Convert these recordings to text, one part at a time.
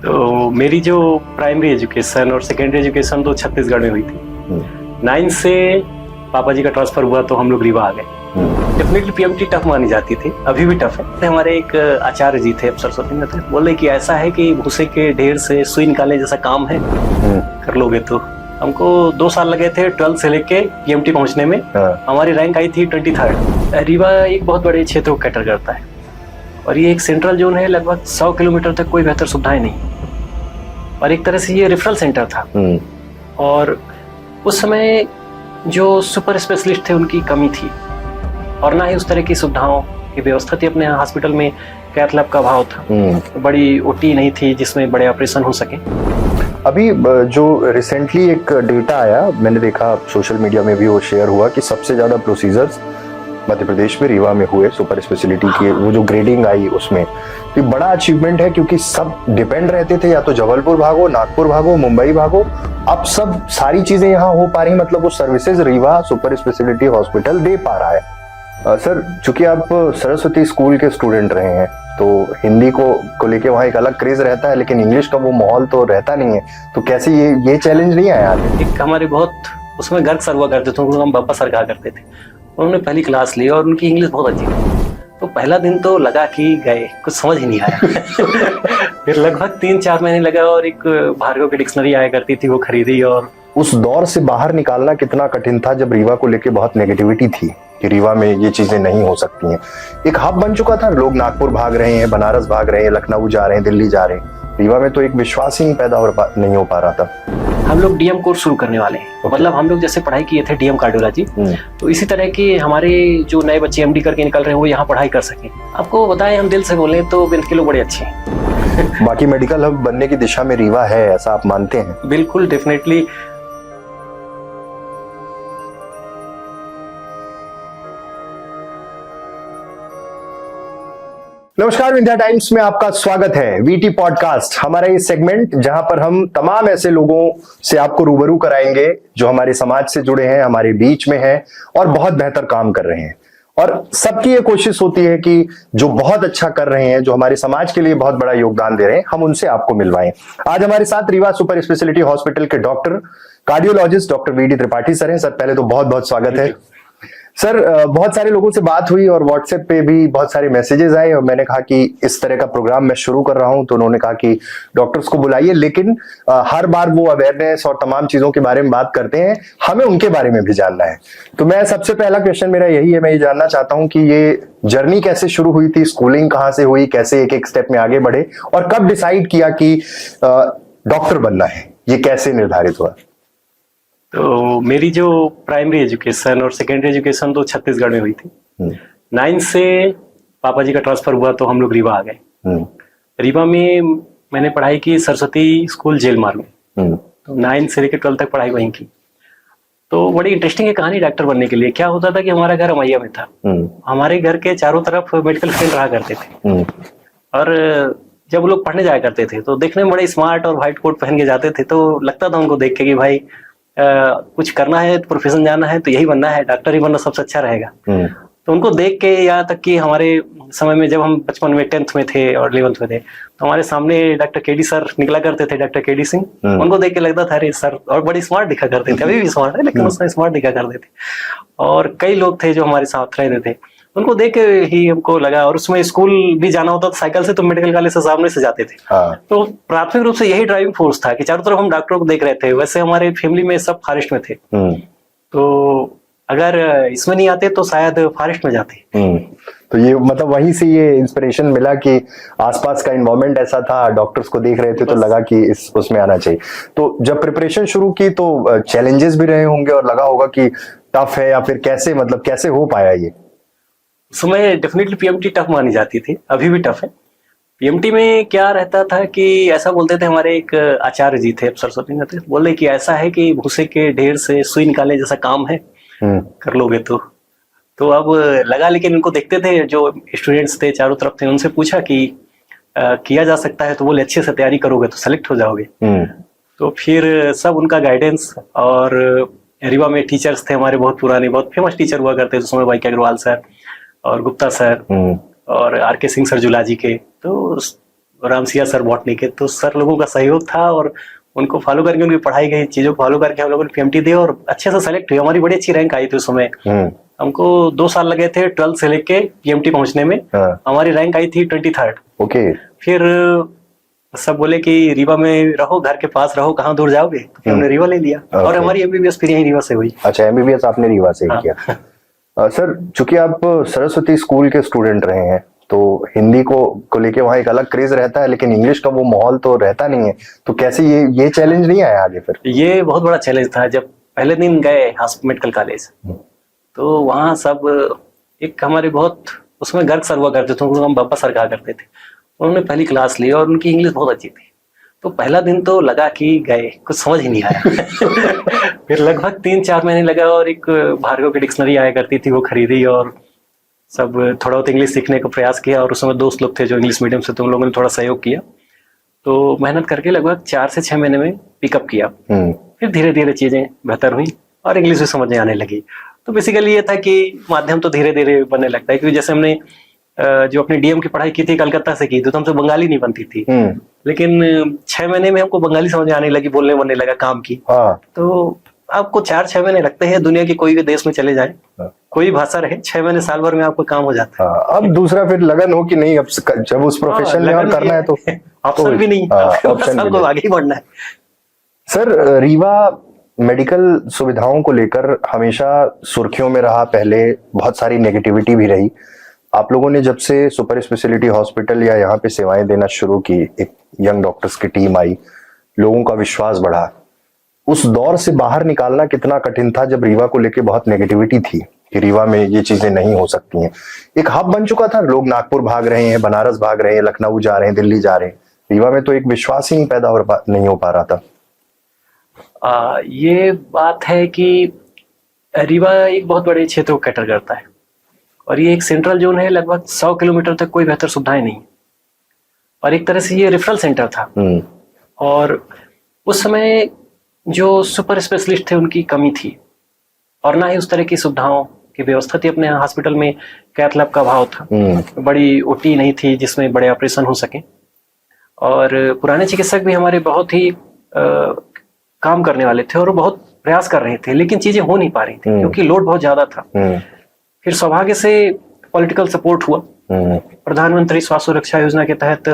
तो मेरी जो प्राइमरी एजुकेशन और सेकेंडरी एजुकेशन तो छत्तीसगढ़ में हुई थी। 9 से पापा जी का ट्रांसफर हुआ तो हम लोग रीवा आ गए। डेफिनेटली पीएमटी टफ मानी जाती थी, अभी भी टफ है। हमारे एक आचार्य जी थे, सरस्वती में थे, बोले कि ऐसा है कि भूसे के ढेर से सुई निकालने जैसा काम है, कर लोगे तो। हमको 2 साल लगे थे 12 से लेके पीएमटी पहुंचने में। हमारी रैंक आई थी 23rd। रीवा एक बहुत बड़े क्षेत्र को कैटर करता है और ये एक सेंट्रल जोन है, लगभग 100 किलोमीटर तक कोई बेहतर सुविधाएं नहीं, और एक तरह से ये रेफरल सेंटर था। और उस समय जो सुपर स्पेशलिस्ट थे उनकी कमी थी और ना ही उस तरह की सुविधाओं की व्यवस्था थी। अपने हॉस्पिटल में कैथ लैब का अभाव था, बड़ी ओटी नहीं थी जिसमें बड़े ऑपरेशन हो सके। अभी जो रिसेंटली एक डेटा आया, मैंने देखा सोशल मीडिया में भी वो शेयर हुआ कि सबसे ज्यादा प्रोसीजर्स मध्य प्रदेश में रीवा में हुए सुपर स्पेशलिटी की। वो जो ग्रेडिंग आई उसमें तो बड़ा अचीवमेंट है, क्योंकि सब डिपेंड रहते थे या तो जबलपुर भागो, नागपुर भागो, मुंबई भागो। अब सब सारी चीजें यहाँ हो पा रही, मतलब वो services Rewa super speciality hospital दे पा रहा है। सर, चूंकि आप सरस्वती स्कूल के स्टूडेंट रहे हैं तो हिंदी को लेके वहाँ एक अलग क्रेज रहता है, लेकिन इंग्लिश का वो माहौल तो रहता नहीं है, तो कैसे ये चैलेंज नहीं आया? एक हमारे बहुत उसमें गर्व सर हुआ करते थे, उनको हम बाबा सर कहा करते थे। उन्होंने पहली क्लास ली और उनकी इंग्लिश बहुत अच्छी थी। तो पहला दिन तो लगा कि गए, कुछ समझ ही नहीं आया। फिर लगभग 3-4 महीने लगा और एक भार्गव की डिक्शनरी आया करती थी, वो खरीदी। और उस दौर से बाहर निकालना कितना कठिन था जब रीवा को लेके बहुत नेगेटिविटी थी कि रीवा में ये चीजें नहीं हो सकती हैं। एक हब बन चुका था, लोग नागपुर भाग रहे हैं, बनारस भाग रहे हैं, लखनऊ जा रहे हैं, दिल्ली जा रहे हैं। रीवा में तो एक विश्वास ही पैदा नहीं हो पा रहा था। हम लोग डीएम कोर्स शुरू करने वाले हैं। मतलब हम लोग जैसे पढ़ाई किए थे डीएम कार्डियोलॉजी, तो इसी तरह के हमारे जो नए बच्चे एमडी करके निकल रहे हैं वो यहाँ पढ़ाई कर सकें। आपको बताएं, हम दिल से बोले तो बिल्कुल के लोग बड़े अच्छे हैं। बाकी मेडिकल हब बनने की दिशा में रीवा है, ऐसा आप मानते हैं? बिल्कुल, डेफिनेटली। नमस्कार, विंध्या टाइम्स में आपका स्वागत है। वीटी पॉडकास्ट हमारा ये सेगमेंट जहां पर हम तमाम ऐसे लोगों से आपको रूबरू कराएंगे जो हमारे समाज से जुड़े हैं, हमारे बीच में हैं और बहुत बेहतर काम कर रहे हैं। और सबकी ये कोशिश होती है कि जो बहुत अच्छा कर रहे हैं, जो हमारे समाज के लिए बहुत बड़ा योगदान दे रहे हैं, हम उनसे आपको मिलवाएं। आज हमारे साथ रीवा सुपर स्पेशलिटी हॉस्पिटल के doctor cardiologist doctor VD Tripathi sir हैं। सर, पहले तो बहुत बहुत स्वागत है। सर, बहुत सारे लोगों से बात हुई और व्हाट्सएप पे भी बहुत सारे मैसेजेस आए और मैंने कहा कि इस तरह का प्रोग्राम मैं शुरू कर रहा हूं, तो उन्होंने कहा कि डॉक्टर्स को बुलाइए, लेकिन हर बार वो अवेयरनेस और तमाम चीजों के बारे में बात करते हैं, हमें उनके बारे में भी जानना है। तो मैं सबसे पहला क्वेश्चन मेरा यही है, मैं ये जानना चाहता हूँ कि ये जर्नी कैसे शुरू हुई थी, स्कूलिंग कहाँ से हुई, कैसे एक एक स्टेप में आगे बढ़े और कब डिसाइड किया कि डॉक्टर बनना है, ये कैसे निर्धारित हुआ? तो मेरी जो प्राइमरी एजुकेशन और सेकेंडरी एजुकेशन तो छत्तीसगढ़ में हुई थी। 9 से पापा जी का ट्रांसफर हुआ तो हम लोग रीवा आ गए। रीवा में मैंने पढ़ाई की सरस्वती स्कूल जेलमार में। तो 9 से लेकर 12 तक पढ़ाई वहीं की। तो बड़ी इंटरेस्टिंग है कहानी डॉक्टर बनने के लिए। क्या होता था कि हमारा घर अमैया में था, हमारे घर के चारों तरफ मेडिकल स्टूडेंट रहा करते थे और जब लोग पढ़ने जाया करते थे तो देखने में बड़े स्मार्ट और व्हाइट कोट पहन के जाते थे, तो लगता था उनको देख के कि भाई कुछ करना है, प्रोफेशन जाना है तो यही बनना है, डॉक्टर ही बनना सबसे अच्छा रहेगा। तो उनको देख के, यहाँ तक कि हमारे समय में जब हम बचपन में 10th में थे और 11th में थे तो हमारे सामने डॉक्टर केडी सर निकला करते थे, डॉक्टर केडी सिंह। उनको देख के लगता था अरे सर, और बड़ी स्मार्ट दिखा करते थे, अभी भी स्मार्ट है लेकिन उस समय स्मार्ट दिखा करते थे। और कई लोग थे जो हमारे साथ रहते थे, उनको देख के ही हमको लगा। और उसमें स्कूल भी जाना होता था साइकिल से, तो मेडिकल कॉलेज से सामने से जाते थे। तो प्राथमिक रूप से यही ड्राइविंग फोर्स था कि चारों तरफ हम डॉक्टरों को देख रहे थे। वैसे हमारे फैमिली में सब फॉरेस्ट में थे, तो अगर इसमें नहीं आते तो शायद फॉरेस्ट में जाते। तो ये मतलब वहीं से ये इंस्पिरेशन मिला कि आसपास का एनवायरनमेंट ऐसा था, डॉक्टर्स को देख रहे थे तो लगा कि उसमें आना चाहिए। तो जब प्रिपरेशन शुरू की तो चैलेंजेस भी रहे होंगे और लगा होगा कि टफ है, या फिर कैसे, मतलब कैसे हो पाया ये? समय डेफिनेटली पीएमटी टफ मानी जाती थी, अभी भी टफ है। पीएमटी में क्या रहता था कि ऐसा बोलते थे, हमारे एक आचार्य जी थे, सरस्वती में थे, बोले कि ऐसा है कि भूसे के ढेर से सुई निकालने जैसा काम है, कर लोगे तो अब लगा। लेकिन इनको देखते थे, जो स्टूडेंट्स थे चारों तरफ थे, उनसे पूछा कि किया जा सकता है, तो बोले अच्छे से तैयारी करोगे तो सेलेक्ट हो जाओगे। तो फिर सब उनका गाइडेंस, और रीवा में टीचर्स थे हमारे बहुत पुराने, बहुत फेमस टीचर हुआ करते थे उस समय, वाई.के. अग्रवाल सर और गुप्ता सर और आर.के. सिंह सर जुलाजी के। तो रामसिया सर बॉटनी के, तो सर लोगों का सहयोग था और उनको फॉलो करके, उनकी पढ़ाई गई चीजों को फॉलो करके हम लोगों ने पीएमटी दी और अच्छे से सेलेक्ट हुई। हमारी बड़ी अच्छी रैंक आई थी उस समय। हमको 2 साल लगे थे 12th से लेके पीएमटी पहुंचने में। हमारी रैंक आई थी 23rd। ओके। फिर सब बोले कि रीवा में रहो, घर के पास रहो, कहाँ दूर जाओगे, तो फिर हमने रीवा ले लिया। और हमारी एमबीबीएस फिर यहीं रीवा से हुई। अच्छा, एमबीबीएस आपने रीवा से किया। सर, चूंकि आप सरस्वती स्कूल के स्टूडेंट रहे हैं, तो हिंदी को लेके वहाँ एक अलग क्रेज रहता है, लेकिन इंग्लिश का वो माहौल तो रहता नहीं है, तो कैसे ये चैलेंज नहीं आया आगे? फिर ये बहुत बड़ा चैलेंज था। जब पहले दिन गए मेडिकल कॉलेज, तो वहाँ सब एक हमारे बहुत उसमें गर्ग सर हुआ करते थे, उनको हम बाबा सर कहा करते थे। उन्होंने पहली क्लास ली और उनकी इंग्लिश बहुत अच्छी थी। तो पहला दिन तो लगा कि गए, कुछ समझ ही नहीं आया। फिर लगभग 3-4 महीने लगा और एक भार्गव की डिक्शनरी आया करती थी, वो खरीदी और सब थोड़ा बहुत इंग्लिश सीखने का प्रयास किया। और उस समय दोस्त लोग थे जो इंग्लिश मीडियम से, तो उन लोगों ने थोड़ा सहयोग किया। तो मेहनत करके लगभग 4 से 6 महीने में पिकअप किया। फिर धीरे धीरे चीजें बेहतर हुई और इंग्लिश भी समझ में आने लगी। तो बेसिकली ये था कि माध्यम तो धीरे धीरे बनने लगता है, क्योंकि जैसे हमने जो अपनी डीएम की पढ़ाई की थी कलकत्ता से की, तो हमसे बंगाली नहीं बनती थी, लेकिन 6 महीने में हमको बंगाली समझ आने लगी, बोलने बनने लगा काम की। तो आपको 4-6 महीने लगते हैं। दुनिया के कोई भी देश में चले जाए, कोई भाषा रहे, 6 महीने साल भर में आपको काम हो जाता है। अब दूसरा फिर लगन हो कि नहीं, अब जब उस प्रोफेशन में और करना है तो ऑप्शन भी नहीं, सबको आगे ही बढ़ना है। सर, रीवा मेडिकल सुविधाओं को लेकर हमेशा सुर्खियों में रहा। पहले बहुत सारी नेगेटिविटी भी रही। आप लोगों ने जब से सुपर स्पेशलिटी हॉस्पिटल या यहाँ पे सेवाएं देना शुरू की, एक यंग डॉक्टर्स की टीम आई, लोगों का विश्वास बढ़ा। उस दौर से बाहर निकालना कितना कठिन था, जब रीवा को लेके बहुत नेगेटिविटी थी कि रीवा में ये चीजें नहीं हो सकती हैं। एक हब बन चुका था, लोग नागपुर भाग रहे हैं, बनारस भाग रहे हैं, लखनऊ जा रहे हैं, दिल्ली जा रहे हैं। रीवा में तो एक विश्वास ही नहीं पैदा नहीं हो पा रहा था। ये बात है कि रीवा एक बहुत बड़े क्षेत्र को कैटर करता है और ये एक सेंट्रल जोन है। लगभग 100 किलोमीटर तक कोई बेहतर सुविधाएं नहीं, और एक तरह से ये रेफरल सेंटर था। और उस समय जो सुपर स्पेशलिस्ट थे उनकी कमी थी, और ना ही उस तरह की सुविधाओं की व्यवस्था थी। अपने हॉस्पिटल में कैथ लैब का अभाव था, बड़ी ओटी नहीं थी जिसमें बड़े ऑपरेशन हो सके, और पुराने चिकित्सक भी हमारे बहुत ही काम करने वाले थे और वो बहुत प्रयास कर रहे थे, लेकिन चीजें हो नहीं पा रही थी क्योंकि लोड बहुत ज्यादा था। फिर सौभाग्य से पॉलिटिकल सपोर्ट हुआ। प्रधानमंत्री स्वास्थ्य सुरक्षा योजना के तहत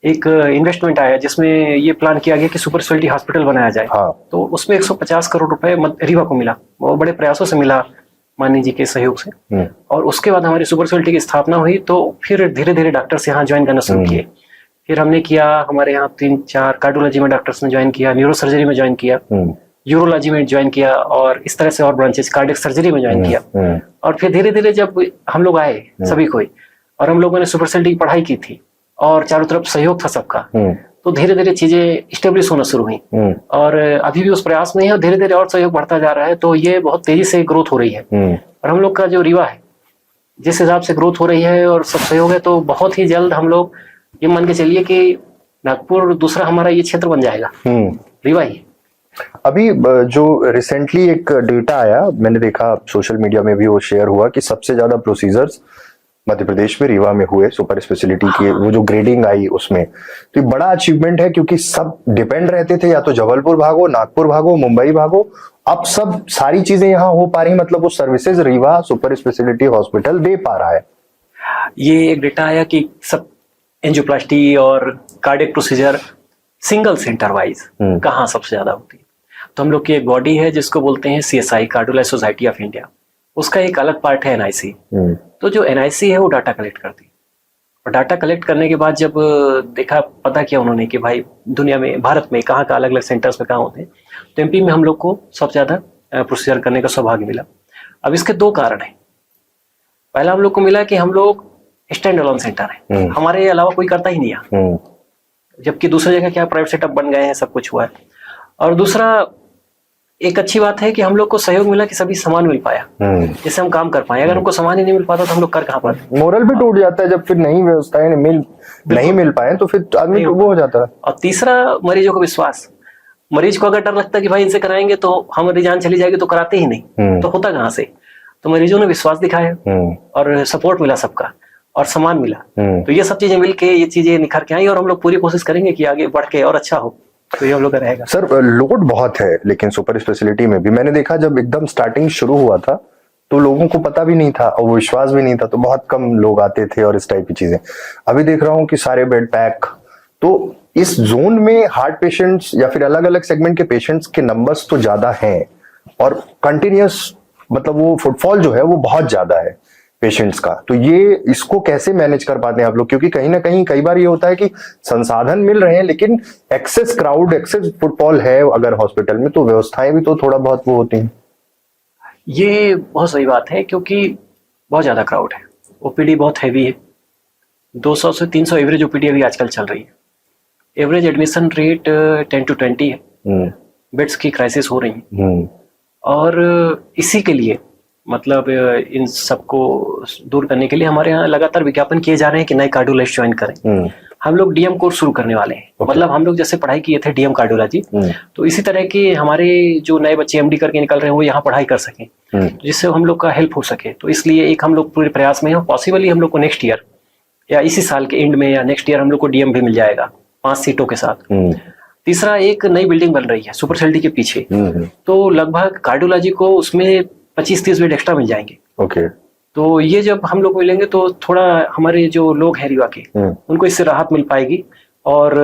एक इन्वेस्टमेंट आया जिसमें ये प्लान किया गया कि सुपर स्पेशलिटी हॉस्पिटल बनाया जाए। तो उसमें 150 करोड़ रुपए रीवा को मिला, वो बड़े प्रयासों से मिला, माननीय जी के सहयोग से। और उसके बाद हमारी सुपर स्पेशलिटी की स्थापना हुई। तो फिर धीरे धीरे डॉक्टर्स यहाँ ज्वाइन करना शुरू किए। फिर हमने किया, हमारे यहाँ 3-4 कार्डियोलॉजी में डॉक्टर्स ने ज्वाइन किया, न्यूरो सर्जरी में ज्वाइन किया, यूरोलॉजी में ज्वाइन किया, और इस तरह से और ब्रांचेस, कार्डियक सर्जरी में ज्वाइन किया। और फिर धीरे धीरे जब हम लोग आए सभी कोई, और हम लोगों ने सुपर स्पेशलिटी की पढ़ाई की थी और चारों तरफ सहयोग था सबका, तो धीरे धीरे चीजें स्टेब्लिश होना शुरू हुई। और अभी भी उस प्रयास में है और धीरे धीरे और सहयोग बढ़ता जा रहा है। तो ये बहुत तेजी से ग्रोथ हो रही है। और हम लोग का जो रीवा है, जिस हिसाब से ग्रोथ हो रही है और सब सहयोग है, तो बहुत ही जल्द हम लोग ये मान के चलिए कि नागपुर दूसरा हमारा ये क्षेत्र बन जाएगा, रीवा ही। अभी जो रिसेंटली एक डेटा आया, मैंने देखा सोशल मीडिया में भी वो शेयर हुआ कि सबसे ज्यादा प्रोसीजर्स मध्य प्रदेश में रीवा में हुए सुपर स्पेशलिटी की। वो जो ग्रेडिंग आई उसमें, तो ये बड़ा अचीवमेंट है, क्योंकि सब डिपेंड रहते थे, या तो जबलपुर भागो, नागपुर भागो, मुंबई भागो। अब सब सारी चीजें यहाँ हो पा रही, मतलब वो services Rewa super speciality hospital दे पा रहा है। ये एक डेटा आया कि सब एंजियोप्लास्टी और cardiac procedure single centre wise कहाँ सबसे ज्यादा होती है। तो हम लोग की एक बॉडी है जिसको बोलते हैं CSI, cardiology society of India. उसका एक अलग पार्ट है NIC। तो जो NIC है वो डाटा कलेक्ट करती है, और डाटा कलेक्ट करने के बाद जब देखा, पता किया उन्होंने कि भाई दुनिया में, भारत में कहाँ अलग अलग सेंटर्स में कहाँ होते हैं, तो MP में हम लोग को सबसे ज्यादा प्रोसीजर करने का सौभाग्य मिला। अब इसके 2 कारण है। पहला हम लोग को मिला कि हम लोग स्टैंड अलोन सेंटर है, हमारे अलावा कोई करता ही नहीं है, जबकि दूसरी जगह क्या प्राइवेट सेटअप बन गए हैं, सब कुछ हुआ है। और दूसरा एक अच्छी बात है कि हम लोग को सहयोग मिला कि सभी सामान मिल पाया, जिससे हम काम कर पाए। अगर हमको सामान ही नहीं मिल पाता तो हम लोग कर कहाँ पाते। मोरल भी टूट जाता है जब फिर नई व्यवस्थाएं नहीं मिल पाए, तो फिर आदमी वो हो जाता है। और तीसरा, मरीजों का विश्वास। मरीज को अगर डर लगता है कि भाई इनसे कराएंगे तो हमारी जान चली जाएगी, तो कराते ही नहीं, तो होता कहाँ से। तो मरीजों ने विश्वास दिखाया और सपोर्ट मिला सबका, और सम्मान मिला। तो ये सब चीजें मिलके ये चीजें निखर के आई और हम लोग पूरी कोशिश करेंगे कि आगे बढ़ के और अच्छा हो, तो ये हम लोग का रहेगा। सर लोड बहुत है लेकिन सुपर स्पेशलिटी में भी मैंने देखा जब एकदम स्टार्टिंग शुरू हुआ था तो लोगों को पता भी नहीं था और वो विश्वास भी नहीं था, तो बहुत कम लोग आते थे और इस टाइप की चीजें। अभी देख रहा हूँ कि सारे बेड पैक। तो इस जोन में हार्ट पेशेंट्स या फिर अलग अलग सेगमेंट के पेशेंट्स के नंबर्स तो ज्यादा हैं और कंटिन्यूस मतलब वो फुटफॉल जो है वो बहुत ज्यादा है पेशेंट्स का। तो ये इसको कैसे मैनेज कर पाते हैं आप लोग, क्योंकि कहीं ना कहीं कई बार ये होता है कि संसाधन मिल रहे हैं लेकिन एक्सेस क्राउड एक्सेस फुटफॉल है अगर हॉस्पिटल में, तो व्यवस्थाएं भी तो थोड़ा बहुत वो होती हैं। ये बहुत सही बात है क्योंकि बहुत ज्यादा क्राउड है, ओपीडी बहुत हैवी है, 200 से 300 एवरेज ओपीडी अभी आजकल चल रही है। एवरेज एडमिशन रेट 10 to 20 है, बेड्स की क्राइसिस हो रही है और इसी के लिए मतलब इन सबको दूर करने के लिए हमारे यहाँ लगातार विज्ञापन किए जा रहे हैं कि नए कार्डियोलॉजिस्ट ज्वाइन करें। हम लोग डीएम कोर्स शुरू करने वाले हैं। मतलब हम लोग जैसे पढ़ाई किए थे डीएम कार्डियोलॉजी, तो इसी तरह के हमारे जो नए बच्चे एमडी करके निकल रहे हैं वो यहाँ पढ़ाई कर सकें, जिससे हम लोग का हेल्प हो सके। तो इसलिए एक हम लोग पूरे प्रयास में हैं, पॉसिबली हम लोग को नेक्स्ट ईयर या इसी साल के एंड में या नेक्स्ट ईयर हम लोग को डीएम भी मिल जाएगा 5 सीटों के साथ। तीसरा, एक नई बिल्डिंग बन रही है सुपर स्पेशलिटी के पीछे, तो लगभग कार्डियोलॉजी को उसमें 25-30 बेड एक्स्ट्रा मिल जाएंगे। ओके। तो ये जब हम लोग मिलेंगे तो थोड़ा हमारे जो लोग हैं रीवा के उनको इससे राहत मिल पाएगी और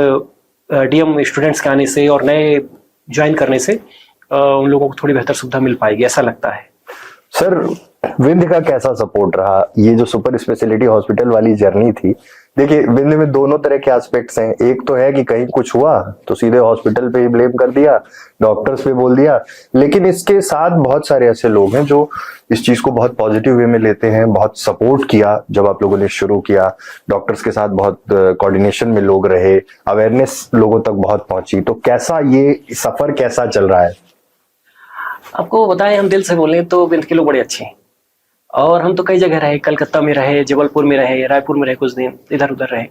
डीएम स्टूडेंट्स के आने से और नए ज्वाइन करने से उन लोगों को थोड़ी बेहतर सुविधा मिल पाएगी, ऐसा लगता है। सर विंध्य का कैसा सपोर्ट रहा, ये जो सुपर स्पेशलिटी हॉस्पिटल वाली जर्नी थी? देखिए विंध्य में दोनों तरह के एस्पेक्ट्स हैं। एक तो है कि कहीं कुछ हुआ तो सीधे हॉस्पिटल पे ही ब्लेम कर दिया, डॉक्टर्स पे बोल दिया, लेकिन इसके साथ बहुत सारे ऐसे लोग हैं जो इस चीज को बहुत पॉजिटिव वे में लेते हैं। बहुत सपोर्ट किया जब आप लोगों ने शुरू किया, डॉक्टर्स के साथ बहुत कोऑर्डिनेशन में लोग रहे, अवेयरनेस लोगों तक बहुत पहुंची। तो कैसा ये सफर कैसा चल रहा है? आपको बताएं, हम दिल से बोलें तो विंध्य के लोग बड़े अच्छे हैं और हम तो कई जगह रहे, कलकत्ता में रहे, जबलपुर में रहे, रायपुर में रहे, कुछ दिन इधर उधर रहे।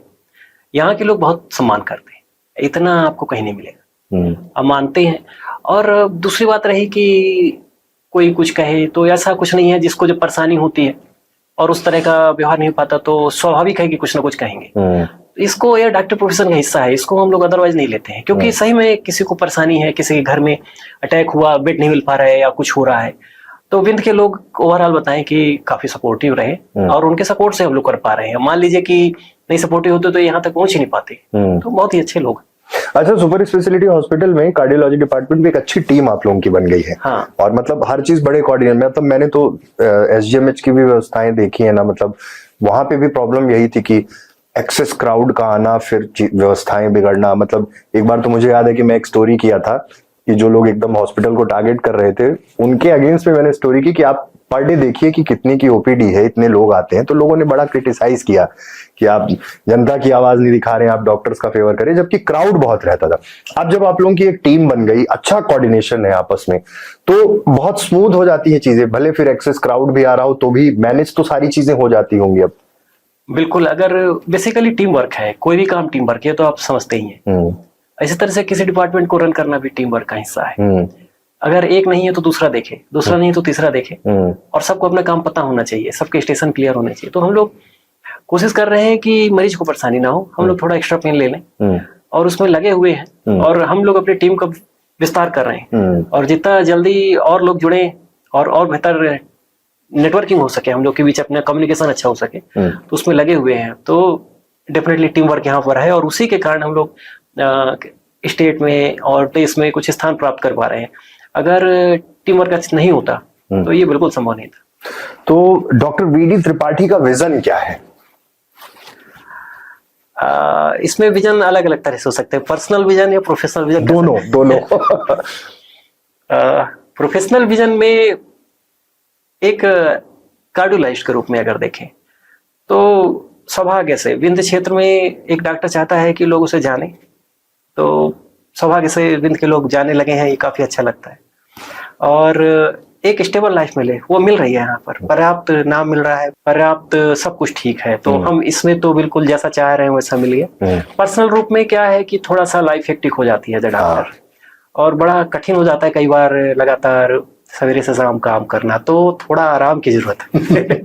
यहाँ के लोग बहुत सम्मान करते हैं, इतना आपको कहीं नहीं मिलेगा, अब मानते हैं। और दूसरी बात रही कि कोई कुछ कहे तो ऐसा कुछ नहीं है, जिसको जब परेशानी होती है और उस तरह का व्यवहार नहीं पाता तो स्वाभाविक है कि कुछ ना कुछ कहेंगे। इसको यह डॉक्टर प्रोफेशन का हिस्सा है, इसको हम लोग अदरवाइज नहीं लेते हैं, क्योंकि सही में किसी को परेशानी है, किसी के घर में अटैक हुआ, बेड नहीं मिल पा रहा है या कुछ हो रहा है, तो विंध्य के लोग ओवरऑल बताएं कि काफी सपोर्टिव रहे और उनके सपोर्ट से हम लोग कर पा रहे हैं। मान लीजिए कि नहीं सपोर्टिव होते तो यहाँ तक पहुंच ही नहीं पाते। तो बहुत ही अच्छे लोग। अच्छा, सुपर स्पेशलिटी हॉस्पिटल में कार्डियोलॉजी डिपार्टमेंट में एक अच्छी टीम आप लोगों की बन गई है। हाँ। और मतलब हर चीज बड़े कोऑर्डिनेट में, मतलब मैंने तो एसजीएमएच की भी व्यवस्थाएं देखी है ना, मतलब वहां पे भी प्रॉब्लम यही थी कि एक्सेस क्राउड का आना, फिर व्यवस्थाएं बिगड़ना। मतलब एक बार तो मुझे याद है कि मैं एक स्टोरी किया था कि जो लोग एकदम हॉस्पिटल को टारगेट कर रहे थे उनके अगेंस्ट में मैंने स्टोरी की कि आप पर डे देखिए कि कितने की ओपीडी है, इतने लोग आते हैं। तो लोगों ने बड़ा क्रिटिसाइज किया कि आप जनता की आवाज नहीं दिखा रहे हैं, आप डॉक्टर्स का फेवर करें, जबकि क्राउड बहुत रहता था। अब जब आप लोगों की एक टीम बन गई, अच्छा कोऑर्डिनेशन है आपस में, तो बहुत स्मूथ हो जाती है चीजें। भले फिर एक्सेस क्राउड भी आ रहा हो तो भी मैनेज तो सारी चीजें हो जाती होंगी अब। बिल्कुल, अगर बेसिकली टीम वर्क है, कोई भी काम टीम वर्क है तो आप समझते ही हैं। इसी तरह से किसी डिपार्टमेंट को रन करना भी टीम वर्क का हिस्सा है। अगर एक नहीं है तो दूसरा देखे, दूसरा नहीं है तो तीसरा देखे, और सबको अपना काम पता होना चाहिए, सबके स्टेशन क्लियर होने चाहिए। तो हम लोग कोशिश कर रहे हैं कि मरीज को परेशानी ना हो, हम लोग थोड़ा एक्स्ट्रा पेन ले लें और उसमें लगे हुए हैं और हम लोग अपनी टीम का विस्तार कर रहे हैं। और जितना जल्दी और लोग जुड़े और बेहतर नेटवर्किंग हो सके, हम लोग के बीच अपना कम्युनिकेशन अच्छा हो सके, तो उसमें लगे हुए हैं। तो डेफिनेटली टीम वर्क यहाँ पर है और उसी के कारण हम लोग स्टेट में और देश में कुछ स्थान प्राप्त कर पा रहे हैं। अगर टीम वर्क अच्छा नहीं होता तो ये बिल्कुल संभव नहीं था। तो डॉक्टर वीडी त्रिपाठी का विजन क्या है? इसमें विजन अलग अलग तरह से हो सकते हैं, पर्सनल विजन या प्रोफेशनल विजन। दोनों प्रोफेशनल विजन में एक कार्डियोलॉजिस्ट के रूप में अगर देखें तो सौभाग्य से विंध्य क्षेत्र में एक डॉक्टर चाहता है कि लोग उसे जाने, तो सौभाग्य से विंध्य के लोग जाने लगे हैं, ये काफी अच्छा लगता है। और एक स्टेबल लाइफ मिले, वो मिल रही है यहाँ पर, पर्याप्त नाम मिल रहा है, पर्याप्त सब कुछ ठीक है। तो हम इसमें तो बिल्कुल जैसा चाह रहे हैं वैसा मिलिए। पर्सनल रूप में क्या है कि थोड़ा सा लाइफ हेक्टिक हो जाती है डॉक्टर, और बड़ा कठिन हो जाता है कई बार लगातार सवेरे से शाम काम करना, तो थोड़ा आराम की जरूरत है।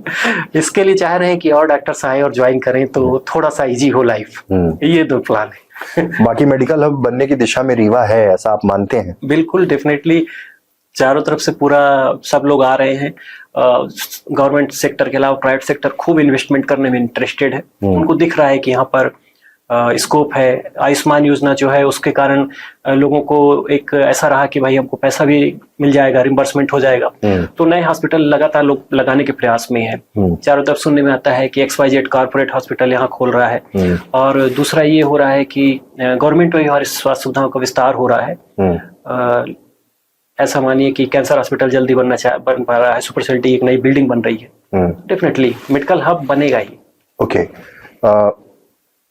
इसके लिए चाह रहे हैं कि और डॉक्टर्स आए और ज्वाइन करें तो थोड़ा सा इजी हो लाइफ। ये दो प्लान है। बाकी मेडिकल हब बनने की दिशा में रीवा है, ऐसा आप मानते हैं? बिल्कुल, डेफिनेटली चारों तरफ से पूरा सब लोग आ रहे हैं। गवर्नमेंट सेक्टर के अलावा प्राइवेट सेक्टर खूब इन्वेस्टमेंट करने में इंटरेस्टेड है। उनको दिख रहा है कि यहाँ पर स्कोप है। आयुष्मान योजना जो है उसके कारण लोगों को एक ऐसा रहा कि भाई हमको पैसा भी मिल जाएगा, रिम्बर्समेंट हो जाएगा। तो नए हॉस्पिटल लगातार लोग लगाने के प्रयास में है। चारों तरफ सुनने में आता है कि XYZ कॉर्पोरेट हॉस्पिटल यहाँ खोल रहा है। और दूसरा ये हो रहा है कि गवर्नमेंट में हमारी स्वास्थ्य सुविधाओं का विस्तार हो रहा है। ऐसा मानिए कि कैंसर हॉस्पिटल जल्दी बन पा रहा है, सुपर स्पेशलिटी एक नई बिल्डिंग बन रही है। डेफिनेटली मेडिकल हब बनेगा ही। ओके,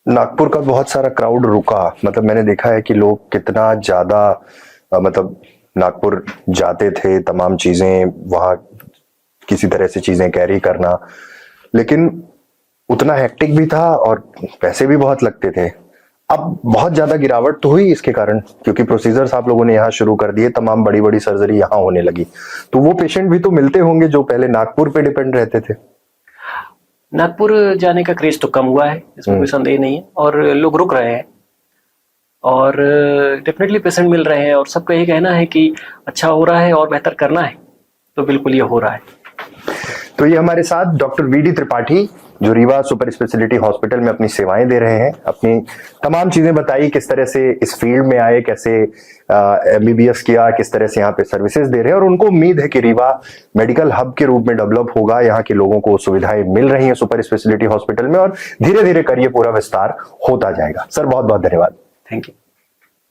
नागपुर का बहुत सारा क्राउड रुका, मतलब मैंने देखा है कि लोग कितना ज्यादा मतलब नागपुर जाते थे, तमाम चीजें वहां किसी तरह से चीजें कैरी करना, लेकिन उतना हेक्टिक भी था और पैसे भी बहुत लगते थे। अब बहुत ज्यादा गिरावट तो हुई इसके कारण, क्योंकि प्रोसीजर्स आप लोगों ने यहाँ शुरू कर दिए, तमाम बड़ी बड़ी सर्जरी यहाँ होने लगी, तो वो पेशेंट भी तो मिलते होंगे जो पहले नागपुर पे डिपेंड रहते थे। नागपुर जाने का क्रेज तो कम हुआ है, इसमें कोई संदेह नहीं है, और लोग रुक रहे हैं और डेफिनेटली पेशेंट मिल रहे हैं, और सबका यही कहना है कि अच्छा हो रहा है और बेहतर करना है, तो बिल्कुल ये हो रहा है। तो ये हमारे साथ डॉक्टर वीडी त्रिपाठी जो रीवा सुपर स्पेशलिटी हॉस्पिटल में अपनी सेवाएं दे रहे हैं, अपनी तमाम चीजें बताई, किस तरह से इस फील्ड में आए, कैसे MBBS किया, किस तरह से यहाँ पे सर्विसेज दे रहे हैं, और उनको उम्मीद है कि रीवा मेडिकल हब के रूप में डेवलप होगा। यहाँ के लोगों को सुविधाएं मिल रही हैं सुपर स्पेशलिटी हॉस्पिटल में, और धीरे धीरे करिए पूरा विस्तार होता जाएगा। सर बहुत बहुत धन्यवाद। Thank you.